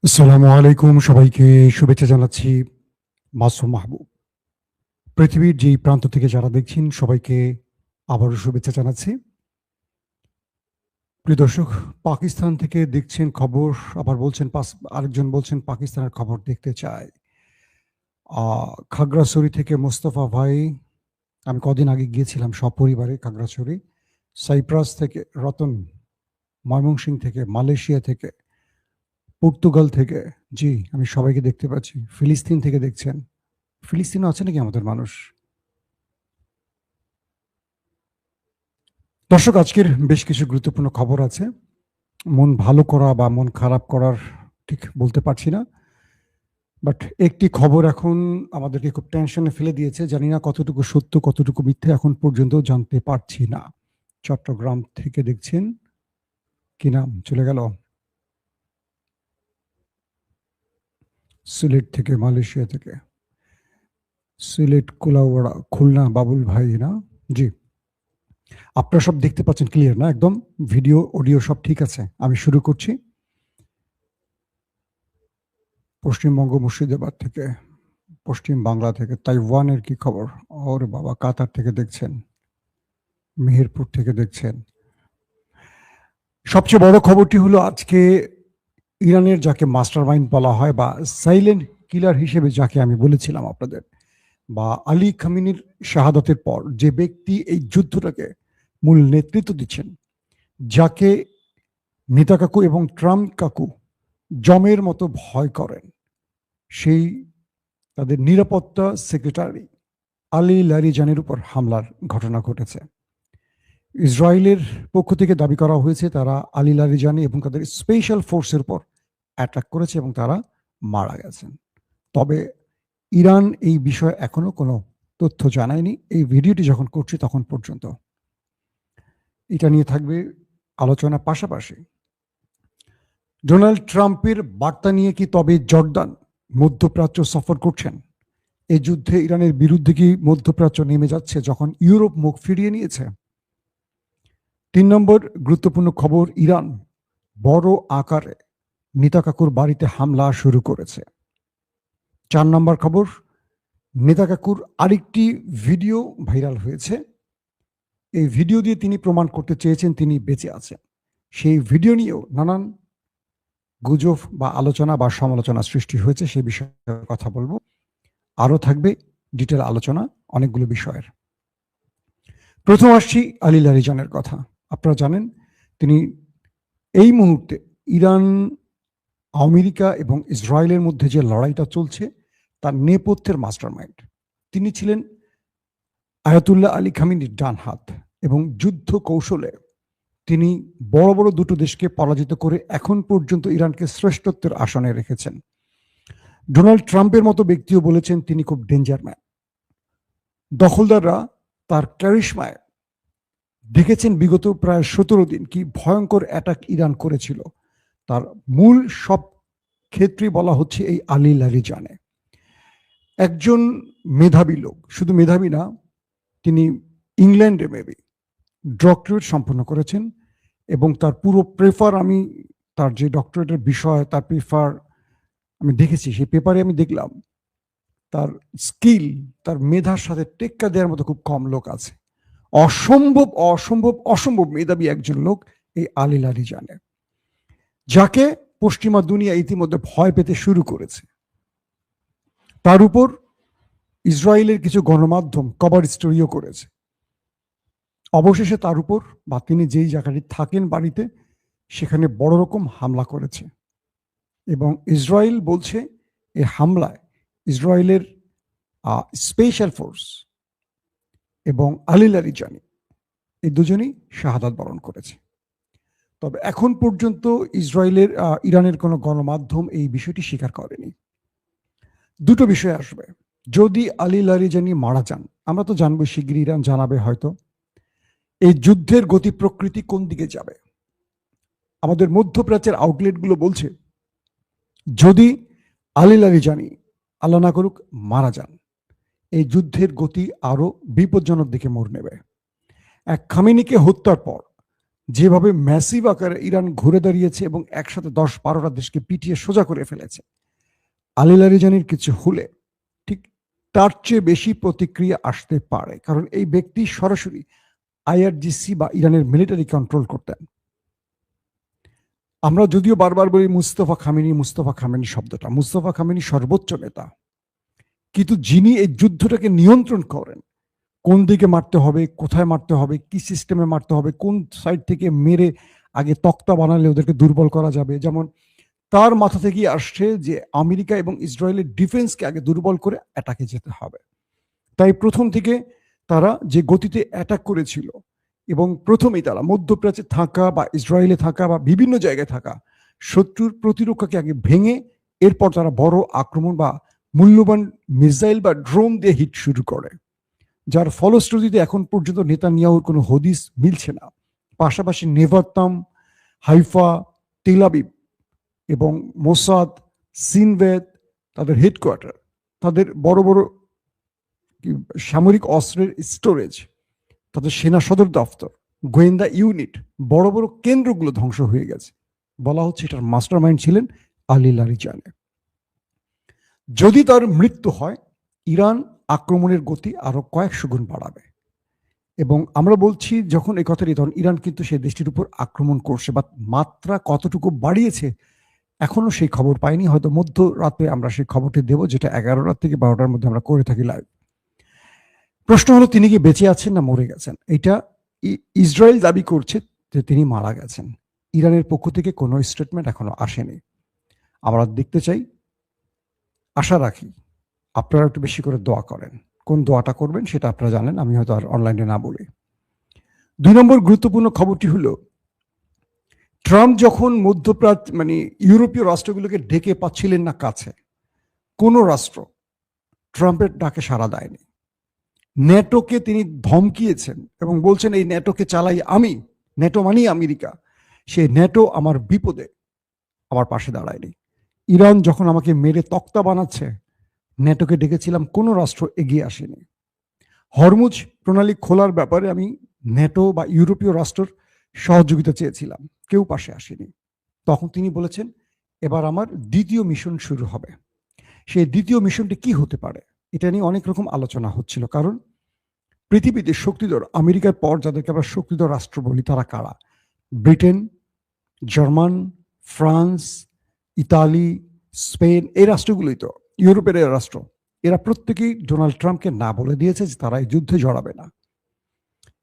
আসসালামু আলাইকুম, সবাইকে শুভেচ্ছা জানাচ্ছি। মাসুম মাহবুব। পৃথিবীর যেই প্রান্ত থেকে যারা দেখছেন সবাইকে আবারও শুভেচ্ছা জানাচ্ছি। প্রিয় দর্শক, পাকিস্তান থেকে দেখছেন খবর, আবার বলছেন আরেকজন বলছেন পাকিস্তানের খবর দেখতে চায়। আ খাগড়াছড়ি থেকে মোস্তফা ভাই, আমি কদিন আগে গিয়েছিলাম সপরিবারে খাগড়াছড়ি। সাইপ্রাস থেকে রতন, ময়মনসিংহ থেকে, মালয়েশিয়া থেকে, পর্তুগাল থেকে, জি, আমি সবাইকে দেখতে পাচ্ছি। ফিলিস্তিন থেকে দেখছেন। ফিলিস্তিনেও আছে নাকি আমাদের মানুষ? দর্শক, আজকের বেশ কিছু গুরুত্বপূর্ণ খবর আছে। মন ভালো করা বা মন খারাপ করার ঠিক বলতে পারছি না। বাট একটি খবর এখন আমাদেরকে খুব টেনশনে ফেলে দিয়েছে। জানি না কতটুকু সত্য, কতটুকু মিথ্যে এখন পর্যন্ত জানতে পারছি না। চট্টগ্রাম থেকে দেখছেন, কি নাম চলে গেল? সিলেট থেকে, মালয়েশিয়া থেকে। সিলেট, কুলাউড়া, খুলনা বাবুল ভাই না? জি। আপনারা সব দেখতে পাচ্ছেন ক্লিয়ার না একদম? ভিডিও, অডিও সব ঠিক আছে? আমি শুরু করছি। পশ্চিমবঙ্গ মুর্শিদাবাদ থেকে, পশ্চিম বাংলা থেকে। তাইওয়ানের কি খবর? ওরে বাবা! কাতার থেকে দেখছেন, মেহেরপুর থেকে দেখছেন। সবচেয়ে বড় খবরটি হলো আজকে ইরানের যাকে মাস্টারমাইন্ড বলা হয় বা সাইলেন্ট কিলার হিসেবে যাকে আমি বলেছিলাম আপনাদের, বা আলী খামেনির শাহাদাতের পর যে ব্যক্তি এই যুদ্ধটাকে মূল নেতৃত্ব দিচ্ছেন, যাকে নেতা কাকু এবং ট্রাম্প কাকু জমের মতো ভয় করেন, সেই তাদের নিরাপত্তা সেক্রেটারি আলী লারিজানের উপর হামলার ঘটনা ঘটেছে। ইসরায়েলের পক্ষ থেকে দাবি করা হয়েছে তারা আলী লারিজানি এবং তাদের স্পেশাল ফোর্সের উপর অ্যাটাক করেছে এবং তারা মারা গেছেন। তবে ইরান এই বিষয়ে এখনো কোনো তথ্য জানায়নি। এই ভিডিওটি যখন করছি তখন পর্যন্ত এটা নিয়ে থাকবে আলোচনা। পাশাপাশি ডোনাল্ড ট্রাম্পের বার্তা নিয়ে কি তবে জর্দান মধ্যপ্রাচ্য সফর করছেন? এই যুদ্ধে ইরানের বিরুদ্ধে কি মধ্যপ্রাচ্য নেমে যাচ্ছে যখন ইউরোপ মুখ ফিরিয়ে নিয়েছে? ৩ নম্বর গুরুত্বপূর্ণ খবর, ইরান বড় আকারে নেতা কাকুর বাড়িতে হামলা শুরু করেছে। ৪ নম্বর খবর, নেতা কাকুর আরেকটি ভিডিও ভাইরাল হয়েছে। এই ভিডিও দিয়ে তিনি প্রমাণ করতে চেয়েছেন তিনি বেঁচে আছেন। সেই ভিডিও নিয়েও নানান গুজব বা আলোচনা বা সমালোচনা সৃষ্টি হয়েছে, সে বিষয়ে কথা বলবো। আরও থাকবে ডিটেল আলোচনা অনেকগুলো বিষয়ের। প্রথম আসছি আলী লারিজানের কথা। আপনারা জানেন তিনি এই মুহূর্তে ইরান, আমেরিকা এবং ইসরায়েলের মধ্যে যে লড়াইটা চলছে তার নেপথ্যের মাস্টারমাইন্ড। তিনি ছিলেন আয়াতুল্লাহ আলী খামেনির ডান হাত এবং যুদ্ধ কৌশলে তিনি বড় বড় দুটো দেশকে পরাজিত করে এখন পর্যন্ত ইরানকে শ্রেষ্ঠত্বের আসনে রেখেছেন। ডোনাল্ড ট্রাম্পের মতো ব্যক্তিও বলেছেন তিনি খুব ডেঞ্জার ম্যান। দখলদাররা তার ক্যারিশমায় দেখেছেন বিগত প্রায় ১৭ দিন কি ভয়ঙ্কর অ্যাটাক ইরান করেছিল। তার মূল সব ক্ষেত্রে বলা হচ্ছে এই আলী লারিজানে। একজন মেধাবী লোক, শুধু মেধাবী না, তিনি ইংল্যান্ডে মেবি ডক্টরেট সম্পন্ন করেছেন এবং তার পুরো পেপার, আমি তার যে ডক্টরেটের বিষয় তার পেপার আমি দেখেছি, সেই পেপারে আমি দেখলাম তার স্কিল, তার মেধার সাথে টেক্কা দেওয়ার মতো খুব কম লোক আছে। অসম্ভব অসম্ভব অসম্ভব মেধাবী একজন লোক এই আলী লারিজানে, যাকে পশ্চিমা দুনিয়া ইতিমধ্যে ভয় পেতে শুরু করেছে। তার উপর ইসরায়েলের কিছু গণমাধ্যম কভার স্টোরিও করেছে। অবশেষে তার উপর বা তিনি যেই জায়গাটি থাকেন বাড়িতে সেখানে বড় রকম হামলা করেছে এবং ইসরায়েল বলছে এই হামলায় ইসরায়েলের স্পেশাল ফোর্স এবং আলী লারিজানি এই দুজনেই শাহাদাত বরণ করেছে। তবে এখন পর্যন্ত ইসরায়েলের ইরানের কোনো গণমাধ্যম এই বিষয়টি স্বীকার করেনি। দুটো বিষয় আসবে। যদি আলী লারিজানি মারা যান, আমরা তো জানবো শিগগিরই, ইরান জানাবে হয়তো এই যুদ্ধের গতি প্রকৃতি কোন দিকে যাবে। আমাদের মধ্যপ্রাচ্যের আউটলেটগুলো বলছে যদি আলী লারিজানি, আল্লাহ না করুক, মারা যান, এই যুদ্ধের গতি আরো বিপজ্জনক দিকে মোড় নেবে। এক খামেনিকে হত্যার পর যেভাবে ম্যাসিভ আকারে ইরান ঘুরে দাঁড়িয়েছে এবং একসাথে 10-12টা দেশকে পিটিয়ে সোজা করে ফেলেছে, আলী লারিজানির কিছু হলে ঠিক তার চেয়ে বেশি প্রতিক্রিয়া আসতে পারে, কারণ এই ব্যক্তি সরাসরি আইআরজিসি বা ইরানের মিলিটারি কন্ট্রোল করতেন। আমরা যদিও বারবার বলি মুস্তফা খামেনি শব্দটা, মুস্তফা খামেনি সর্বোচ্চ নেতা, কিন্তু যিনি এই যুদ্ধটাকে নিয়ন্ত্রণ করেন, কোন দিকে মারতে হবে, কোথায় মারতে হবে, কি সিস্টেমে মারতে হবে, কোন সাইড থেকে মেরে আগে তক্তা বানালে ওদেরকে দুর্বল করা যাবে, যেমন তার মাথা থেকেই আসছে যে আমেরিকা এবং ইসরায়েলের ডিফেন্সকে আগে দুর্বল করে অ্যাটাকে যেতে হবে। তাই প্রথম থেকে তারা যে গতিতে অ্যাটাক করেছিল এবং প্রথমেই তারা মধ্যপ্রাচ্যে থাকা বা ইসরায়েলে থাকা বা বিভিন্ন জায়গায় থাকা শত্রুর প্রতিরক্ষাকে আগে ভেঙে এরপর তারা বড় আক্রমণ বা মূল্যবান মিসাইল বা ড্রোন দিয়ে হিট শুরু করে, যার ফলশ্রুতিতে এখন পর্যন্ত নেতানিয়াহুর কোনো হদিস মিলছে না। পাশাপাশি নেভাত্তাম, হাইফা, তেল আবিব এবং মোসাদ, সিনভেদ, তাদের হেডকোয়ার্টার, তাদের বড় বড় সামরিক অস্ত্রের স্টোরেজ, তাদের সেনা সদর দফতর, গোয়েন্দা ইউনিট, বড় বড় কেন্দ্রগুলো ধ্বংস হয়ে গেছে। বলা হচ্ছে এটার মাস্টার মাইন্ড ছিলেন আলী লারিজানি। যদি তার মৃত্যু হয়, ইরান আক্রমণের গতি আরো কয়েকশো গুণ বাড়াবে। এবং আমরা বলছি যখন এই কথাটি, তখন ইরান কিন্তু সেই দেশটির উপর আক্রমণ করছে, বা মাত্রা কতটুকু বাড়িয়েছে এখনো সেই খবর পাইনি। হয়তো মধ্যরাতে আমরা সেই খবরটি দেব, যেটা 11টা থেকে 12টার মধ্যে আমরা করে থাকি লাইভ। প্রশ্ন হলো তিনি কি বেঁচে আছেন না মরে গেছেন? এটা ইসরায়েল দাবি করছে যে তিনি মারা গেছেন। ইরানের পক্ষ থেকে কোনো স্টেটমেন্ট এখনো আসেনি। আমরা দেখতে চাই, আশা রাখি আপনারা একটু বেশি করে দোয়া করেন। কোন দোয়াটা করবেন সেটা আপনারা জানেন, আমি হয়তো আর অনলাইনে না বলি। 2 নম্বর গুরুত্বপূর্ণ খবরটি হলো, ট্রাম্প যখন মধ্যপ্রাচ্য ইউরোপীয় রাষ্ট্রগুলোকে ডেকে পাচ্ছিলেন না কাছে, কোনো রাষ্ট্র ট্রাম্পের ডাকে সাড়া দেয়নি। ন্যাটোকে তিনি ধমকিয়েছেন এবং বলছেন এই ন্যাটোকে চালাই আমি, ন্যাটো মানি আমেরিকা, সেই ন্যাটো আমার বিপদে আমার পাশে দাঁড়ায়নি। ইরান যখন আমাকে মেরে তক্তা বানাচ্ছে, ন্যাটোকে ডেকেছিলাম, কোনো রাষ্ট্র এগিয়ে আসেনি। হরমুজ প্রণালী খোলার ব্যাপারে আমি ন্যাটো বা ইউরোপীয় রাষ্ট্রের সহযোগিতা চেয়েছিলাম, কেউ পাশে আসেনি। তখন তিনি বলেছেন এবার আমার দ্বিতীয় মিশন শুরু হবে। সেই দ্বিতীয় মিশনটি কি হতে পারে, এটা নিয়ে অনেক রকম আলোচনা হচ্ছিল। কারণ পৃথিবীতে শক্তিধর আমেরিকার পর যাদেরকে আমরা শক্তিধর রাষ্ট্র বলি, তারা কারা? Britain, German, France, Italy, Spain, এই রাষ্ট্রগুলোই তো ইউরোপের রাষ্ট্র। এরা প্রত্যেকেই ডোনাল্ড ট্রাম্পকে না বলে দিয়েছে যে তারা এই যুদ্ধে জড়াবে না।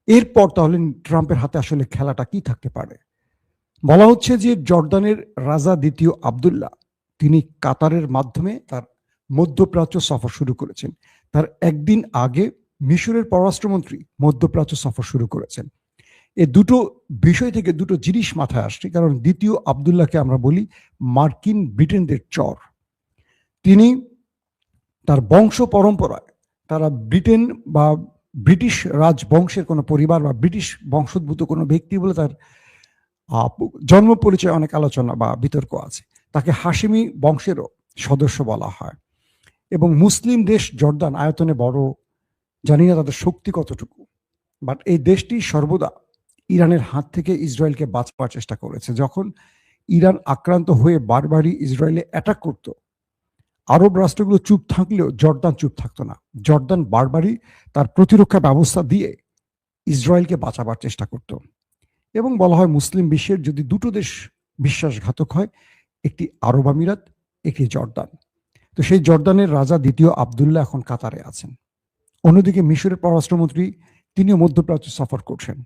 এরপর তাহলে ট্রাম্পের হাতে আসলে খেলাটা কি থাকতে পারে? বলা হচ্ছে যে জর্দানের রাজা দ্বিতীয় আবদুল্লাহ, তিনি কাতারের মাধ্যমে তার মধ্যপ্রাচ্য সফর শুরু করেছেন। তার একদিন আগে মিশরের পররাষ্ট্রমন্ত্রী মধ্যপ্রাচ্য সফর শুরু করেছেন। এই দুটো বিষয় থেকে দুটো জিনিস মাথায় আসছে। কারণ দ্বিতীয় আবদুল্লাহকে আমরা বলি মার্কিন ব্রিটেনদের চর। তিনি তার বংশ পরম্পরায়, তারা ব্রিটেন বা ব্রিটিশ রাজবংশের কোনো পরিবার বা ব্রিটিশ বংশোদ্ভূত কোনো ব্যক্তি বলে তার জন্ম পরিচয় অনেক আলোচনা বা বিতর্ক আছে। তাকে হাশিমি বংশেরও সদস্য বলা হয়। এবং মুসলিম দেশ জর্দান আয়তনে বড়, জানি না তাদের শক্তি কতটুকু, বাট এই দেশটি সর্বদা ইরানের হাত থেকে ইসরায়েলকে বাঁচাবার চেষ্টা করেছে। যখন ইরান আক্রান্ত হয়ে বারবারই ইসরায়েলে অ্যাটাক করত, আরব রাষ্ট্রগুলো চুপ থাকলেও জর্দান চুপ থাকতো না। জর্দান বারবারই তার প্রতিরক্ষা ব্যবস্থা দিয়ে ইসরায়েলকে বাঁচাবার চেষ্টা করত। এবং বলা হয় মুসলিম বিশ্বের যদি দুটো দেশ বিশ্বাসঘাতক হয়, একটি আরব আমিরাত, একটি জর্দান। তো সেই জর্দানের রাজা দ্বিতীয় আবদুল্লাহ এখন কাতারে আছেন। অন্যদিকে মিশরের পররাষ্ট্রমন্ত্রী তিনিও মধ্যপ্রাচ্য সফর করছেন।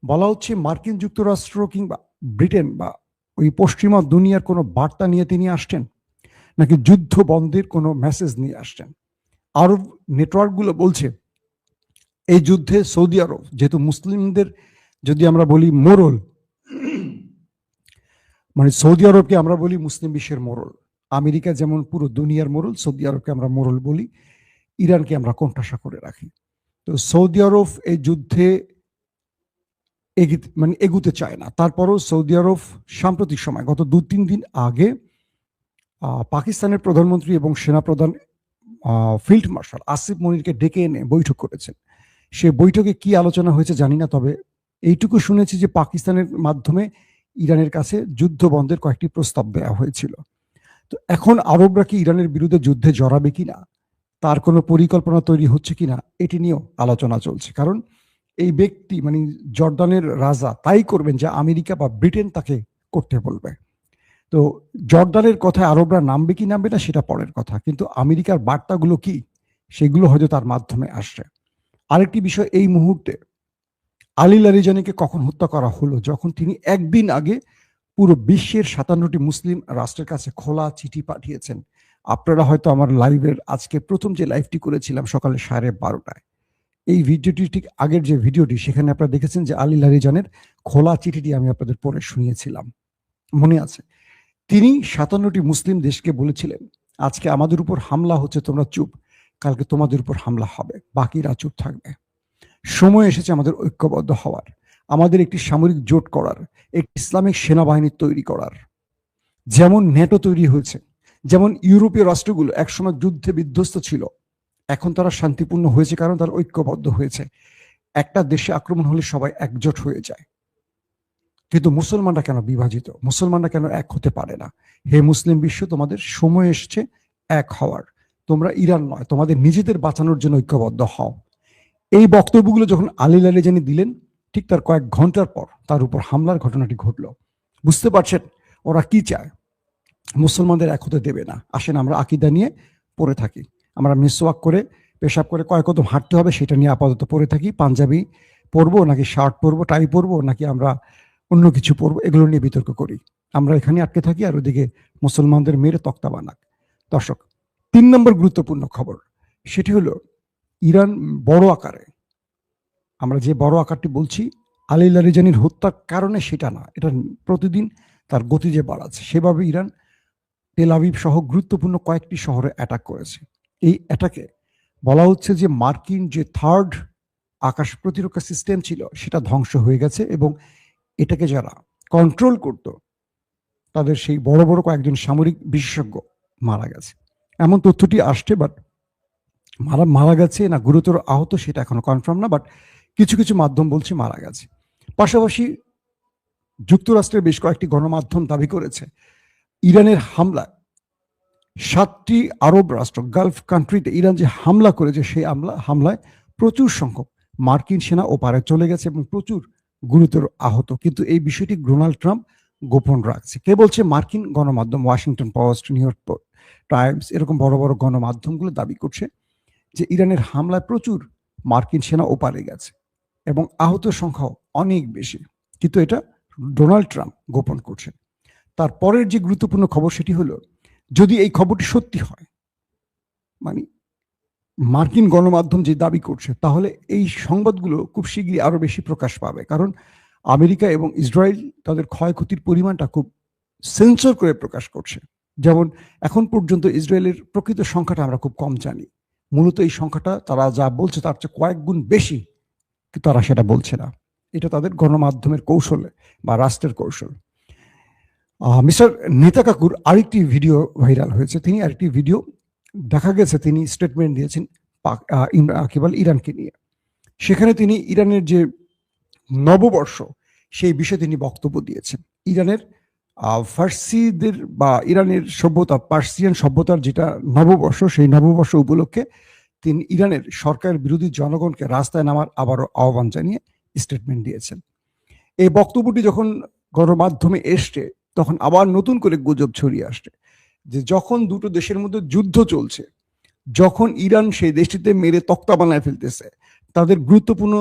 বলা হচ্ছে মার্কিন যুক্তরাষ্ট্র কিংবা ব্রিটেন বা ওই পশ্চিমা দুনিয়ার কোনো বার্তা নিয়ে তিনি আসছেন, নাকি যুদ্ধ বন্ধের কোনো মেসেজ নিয়ে আসছেন। আরব নেটওয়ার্কগুলো বলছে এই যুদ্ধে সৌদি আরব, যেহেতু মুসলিমদের যদি আমরা বলি মোরল, সৌদি আরবকে আমরা বলি মুসলিম বিশ্বের মোরল। আমেরিকা যেমন পুরো দুনিয়ার মোরল, সৌদি আরবকে আমরা মোরল বলি, ইরানকে আমরা কোণঠাসা করে রাখি। তো সৌদি আরব এই যুদ্ধে এগুতে চায় না। তারপরও সৌদি আরব সাম্প্রতিক সময় গত 2-3 দিন আগে পাকিস্তানের প্রধানমন্ত্রী এবং সেনাপ্রধান ফিল্ড মার্শাল আসিফ মনিরকে ডেকে এনে বৈঠক করেছেন। সে বৈঠকে কি আলোচনা হয়েছে জানি না, তবে এইটুকু শুনেছি যে পাকিস্তানের মাধ্যমে ইরানের কাছে যুদ্ধ বন্ধের কয়েকটি প্রস্তাব দেওয়া হয়েছিল। তো এখন আরবরা কি ইরানের বিরুদ্ধে যুদ্ধে জড়াবে কিনা, তার কোনো পরিকল্পনা তৈরি হচ্ছে কিনা, এটি নিয়েও আলোচনা চলছে। কারণ এই ব্যক্তি মানে জর্ডানের রাজা তাই করবেন যা আমেরিকা বা ব্রিটেন তাকে করতে বলবে। তো জর্ডানের কথায় আরবরা নামবে কি নামবে না সেটা পরের কথা, কিন্তু আমেরিকার বার্তাগুলো কি সেগুলো হয়তো তার মাধ্যমে আসছে। আরেকটি বিষয়, এই মুহূর্তে আলী লারিজানিকে কখন হত্যা করা হলো? যখন তিনি একদিন আগে পুরো বিশ্বের 57টি মুসলিম রাষ্ট্রের কাছে খোলা চিঠি পাঠিয়েছেন। আপনারা হয়তো আমার লাইভের আজকে প্রথম যে লাইভটি করেছিলাম সকালে 12:30টায়, এই ভিডিওটি ঠিক আগের যে ভিডিওটি সেখানে আপনারা দেখেছেন যে আলী লারিজানের খোলা চিঠিটি আমি আপনাদের পড়ে শুনিয়েছিলাম, মনে আছে? তিনি 57টি মুসলিম দেশকে বলেছিলেন, আজকে আমাদের উপর হামলা হচ্ছে, তোমরা চুপ, কালকে তোমাদের উপর হামলা হবে, বাকিরা চুপ থাকবে। সময় এসেছে আমাদের ঐক্যবদ্ধ হওয়ার, আমাদের একটি সামরিক জোট করার, একটি ইসলামিক সেনাবাহিনী তৈরি করার। যেমন ন্যাটো তৈরি হয়েছে, যেমন ইউরোপীয় রাষ্ট্রগুলো একসময় যুদ্ধে বিধ্বস্ত ছিল, এখন তারা শান্তিপূর্ণ হয়েছে কারণ তারা ঐক্যবদ্ধ হয়েছে। একটা দেশে আক্রমণ হলে সবাই একজোট হয়ে যায়, কিন্তু মুসলমানরা কেন বিভাজিত? মুসলমানরা কেন এক হতে পারে না? হে মুসলিম বিশ্ব, তোমাদের সময় এসছে এক হওয়ার। তোমরা ইরান নয়, তোমাদের নিজেদের বাঁচানোর জন্য ঐক্যবদ্ধ হও। এই বক্তব্যগুলো যখন আলী লারিজানি দিলেন, ঠিক তার কয়েক ঘন্টার পর তার উপর হামলার ঘটনাটি ঘটল। বুঝতে পারছেন ওরা কি চায়? মুসলমানদের এক হতে দেবে না। আসেন আমরা আকীদা নিয়ে পড়ে থাকি, আমরা মিসওয়াক করে পেশাব করে কয় কদম হাঁটতে হবে সেটা নিয়ে আপাতত পড়ে থাকি। পাঞ্জাবি পরবো নাকি শার্ট পরবো, টাই পরবো নাকি আমরা অন্য কিছু পরবো, এগুলো নিয়ে বিতর্ক করি। আমরা এখানে আটকে থাকি আর ওদিকে মুসলমানদের মেরে তক্তা বানাক। দর্শক, 3 নম্বর গুরুত্বপূর্ণ খবর, সেটি হলো ইরান বড় আকারে, আমরা যে বড় আকারটি বলছি আলী লারিজানির হত্যার কারণে সেটা না, এটা প্রতিদিন তার গতি যে বাড়াচ্ছে, সেভাবে ইরান তেল আবিব সহ গুরুত্বপূর্ণ কয়েকটি শহরে অ্যাটাক করেছে। এই অ্যাটাকে বলা হচ্ছে যে মার্কিন যে থার্ড আকাশ প্রতিরক্ষা সিস্টেম ছিল সেটা ধ্বংস হয়ে গেছে, এবং এটাকে যারা কন্ট্রোল করত তাদের সেই বড় বড় কয়েকজন সামরিক বিশেষজ্ঞ মারা গেছে, এমন তথ্যটি আসছে। বাট মারা গেছে না গুরুতর আহত সেটা এখনো কনফার্ম না, বাট কিছু কিছু মাধ্যম বলছে মারা গেছে। পাশাপাশি যুক্তরাষ্ট্রের বেশ কয়েকটি গণমাধ্যম দাবি করেছে ইরানের হামলা 7টি আরব রাষ্ট্র গালফ কান্ট্রিতে ইরান যে হামলা করেছে সেই হামলায় প্রচুর সংখ্যক মার্কিন সেনা ওপারে চলে গেছে এবং প্রচুর গুরুতর আহত। কিন্তু এই বিষয়টি ডোনাল্ড ট্রাম্প গোপন রাখছে। কে বলছে? মার্কিন গণমাধ্যম Washington post, new York Times, এরকম বড় বড় গণমাধ্যমগুলো দাবি করছে যে ইরানের হামলায় প্রচুর মার্কিন সেনা ওপারে গেছে এবং আহত সংখ্যাও অনেক বেশি, কিন্তু এটা ডোনাল্ড ট্রাম্প গোপন করছেন। তারপরের যে গুরুত্বপূর্ণ খবর সেটি হলো, যদি এই খবরটি সত্যি হয়, মানে মার্কিন গণমাধ্যম যে দাবি করছে, তাহলে এই সংবাদগুলো খুব শীঘ্রই আরো বেশি প্রকাশ পাবে। কারণ আমেরিকা এবং ইসরায়েল তাদের ক্ষয়ক্ষতির পরিমাণটা খুব সেন্সর করে প্রকাশ করছে। যেমন এখন পর্যন্ত ইসরায়েলের প্রকৃত সংখ্যাটা আমরা খুব কম জানি, মূলত এই সংখ্যাটা তারা যা বলছে তার চেয়ে কয়েক গুণ বেশি, কিন্তু তারা সেটা বলছে না। এটা তাদের গণমাধ্যমের কৌশল বা রাষ্ট্রের কৌশল। মিস্টার নেতা কাকুর আরেকটি ভিডিও ভাইরাল হয়েছে। তিনি আরেকটি ভিডিও দেখা গেছে তিনি স্টেটমেন্ট দিয়েছেন কি বলে ইরানকে নিয়ে। সেখানে তিনি ইরানের যে নববর্ষ সেই বিষয়ে তিনি বক্তব্য দিয়েছেন। ইরানের ফার্সিদের বা ইরানের সভ্যতা, পার্সিয়ান সভ্যতার যেটা নববর্ষ, সেই নববর্ষ উপলক্ষে তিনি ইরানের সরকার বিরোধী জনগণকে রাস্তায় নামার আবারও আহ্বান জানিয়ে স্টেটমেন্ট দিয়েছেন। এই বক্তব্যটি যখন গণমাধ্যমে এসছে তখন আবার নতুন করে গুজব ছড়িয়ে আসছে যে যখন দুটো দেশের মধ্যে যুদ্ধ চলছে, যখন ইরান সেই দেশটিতে মেরে তক্তা বানায় ফেলতেছে, তাদের গুরুত্বপূর্ণ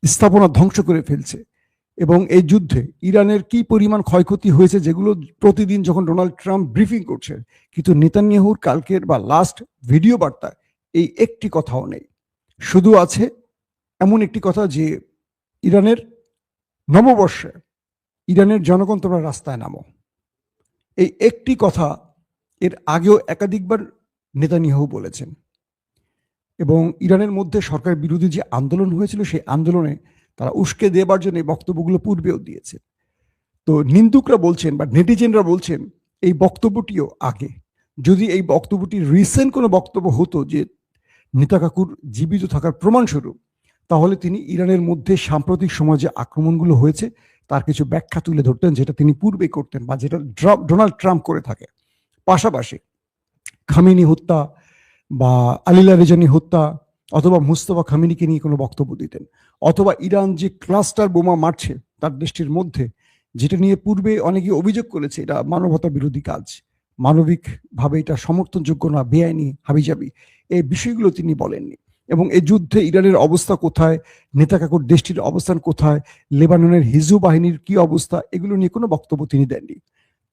স্থাপনা ধ্বংস করে ফেলছে, এবং এই যুদ্ধে ইরানের কি পরিমাণ ক্ষয়ক্ষতি হয়েছে যেগুলো প্রতিদিন যখন ডোনাল্ড ট্রাম্প ব্রিফিং করছে, কিন্তু নেতানিয়াহুর কালকের বা লাস্ট ভিডিও বার্তায় এই একটি কথাও নেই। শুধু আছে এমন একটি কথা যে ইরানের নববর্ষে ইরানের জনগণ তোমরা রাস্তায় নামো, এই একটি কথা এর আগেও একাধিকবার নেতানিয়াহু বলেছেন। এবং ইরানের মধ্যে সরকার বিরোধী যে আন্দোলন হয়েছিল সেই আন্দোলনে তারা উস্কে দেবার জন্য এই বক্তব্যগুলো পূর্বেও দিয়েছে। তো নিন্দুকরা বলছেন বা নেটিজেনরা বলছেন এই বক্তব্যটিও আগে, যদি এই বক্তব্যটি রিসেন্ট কোনো বক্তব্য হতো যে নেতা কাকুর জীবিত থাকার প্রমাণস্বরূপ, তাহলে তিনি ইরানের মধ্যে সাম্প্রতিক সময়ে যে আক্রমণগুলো হয়েছে তার কিছু ব্যাখ্যা তুলে ধরতেন, যেটা তিনি পূর্বে করতেন বা যেটা ডোনাল্ড ট্রাম্প করে থাকে। পাশাপাশি খামেনি হত্যা বা আলিলা রেজানি হত্যা অথবা মুস্তফা খামেনিকে নিয়ে কোনো বক্তব্য দিতেন, অথবা ইরান যে ক্লাস্টার বোমা মারছে তার দেশটির মধ্যে, যেটা নিয়ে পূর্বে অনেকে অভিযোগ করেছে এটা মানবতা বিরোধী কাজ, মানবিকভাবে এটা সমর্থনযোগ্য না, বেআইনি, হাবিজাবি, এই বিষয়গুলো তিনি বলেননি। এবং এই যুদ্ধে ইরানের অবস্থা কোথায়, নেতাকাকুর দেশটির অবস্থান কোথায়, লেবাননের হিজু বাহিনীর কি অবস্থা, এগুলো নিয়ে কোনো বক্তব্য তিনি দেননি।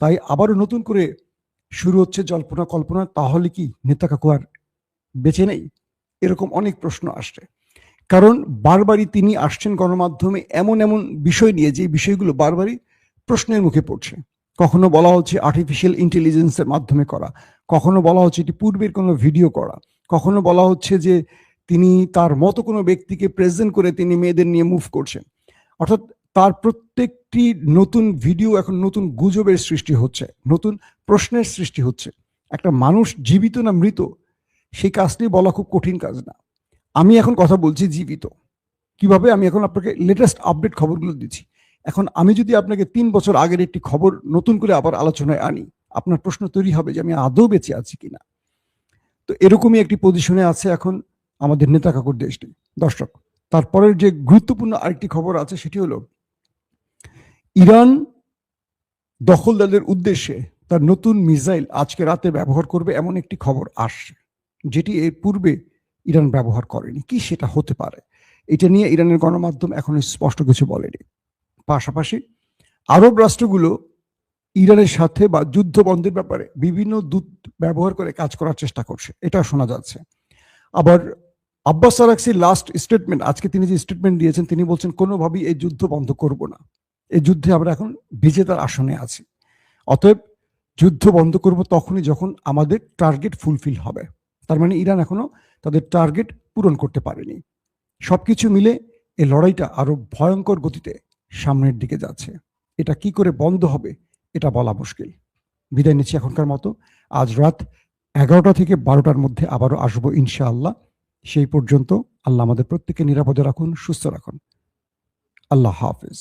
তাই আবারও নতুন করে শুরু হচ্ছে জল্পনা কল্পনা, তাহলে কি নেতাকাকু আর বেঁচে নেই? এরকম অনেক প্রশ্ন আসছে। কারণ বারবারই তিনি আসছেন গণমাধ্যমে এমন এমন বিষয় নিয়ে যে বিষয়গুলো বারবারই প্রশ্নের মুখে পড়ছে। কখনো বলা হচ্ছে আর্টিফিশিয়াল ইন্টেলিজেন্সের মাধ্যমে করা, কখনো বলা হচ্ছে এটি পূর্বের কোনো ভিডিও করা, কখনো বলা হচ্ছে যে তিনি তার মতো কোনো ব্যক্তিকে প্রেজেন্ট করে তিনি মেয়েদের নিয়ে মুভ করছেন। অর্থাৎ তার প্রত্যেকটি নতুন ভিডিও এখন নতুন গুজবের সৃষ্টি হচ্ছে, নতুন প্রশ্নের সৃষ্টি হচ্ছে। একটা মানুষ জীবিত না মৃত সেই কাজটি বলা খুব কঠিন কাজ না। আমি এখন কথা বলছি জীবিত, কিভাবে? আমি এখন আপনাকে লেটেস্ট আপডেট খবরগুলো দিচ্ছি। এখন আমি যদি আপনাকে 3 বছর আগের একটি খবর নতুন করে আবার আলোচনায় আনি, আপনার প্রশ্ন তৈরি হবে যে আমি আদৌ বেঁচে আছি কিনা। তো এরকমই একটি পজিশনে আছে এখন আমাদের নেতা কাকুর দেশটি। দর্শক, তারপরের যে গুরুত্বপূর্ণ আরেকটি খবর আছে সেটি হলো ইরান দখলদারদের উদ্দেশ্যে তার নতুন মিসাইল আজকে রাতে ব্যবহার করবে, এমন একটি খবর আসছে, যেটি এর পূর্বে ইরান ব্যবহার করেনি। কি সেটা হতে পারে? এটা নিয়ে ইরানের গণমাধ্যম এখনো স্পষ্ট কিছু বলেনি। পাশাপাশি আরব রাষ্ট্রগুলো ইরানের সাথে বা যুদ্ধ বন্ধের ব্যাপারে বিভিন্ন দূত ব্যবহার করে কাজ করার চেষ্টা করছে, এটা শোনা যাচ্ছে। আবার আব্বাস আরাকসির লাস্ট স্টেটমেন্ট, আজকে তিনি যে স্টেটমেন্ট দিয়েছেন, তিনি বলছেন কোনোভাবেই এই যুদ্ধ বন্ধ করব না, এই যুদ্ধে আমরা এখন বিজেতার আসনে আছি। অতএব যুদ্ধ বন্ধ করব তখনই যখন আমাদের টার্গেট ফুলফিল হবে। তার মানে ইরান এখনো তাদের টার্গেট পূরণ করতে পারেনি। সবকিছু মিলে এই লড়াইটা আরো ভয়ঙ্কর গতিতে সামনের দিকে যাচ্ছে। এটা কি করে বন্ধ হবে এটা বলা মুশকিল। বিদায় নিচ্ছি এখনকার মতো। আজ রাত 11টা থেকে 12টার মধ্যে আবারও আসবো ইনশাআল্লাহ। সেই পর্যন্ত আল্লাহ আমাদের প্রত্যেককে নিরাপদে রাখুন, সুস্থ রাখুন। আল্লাহ হাফেজ।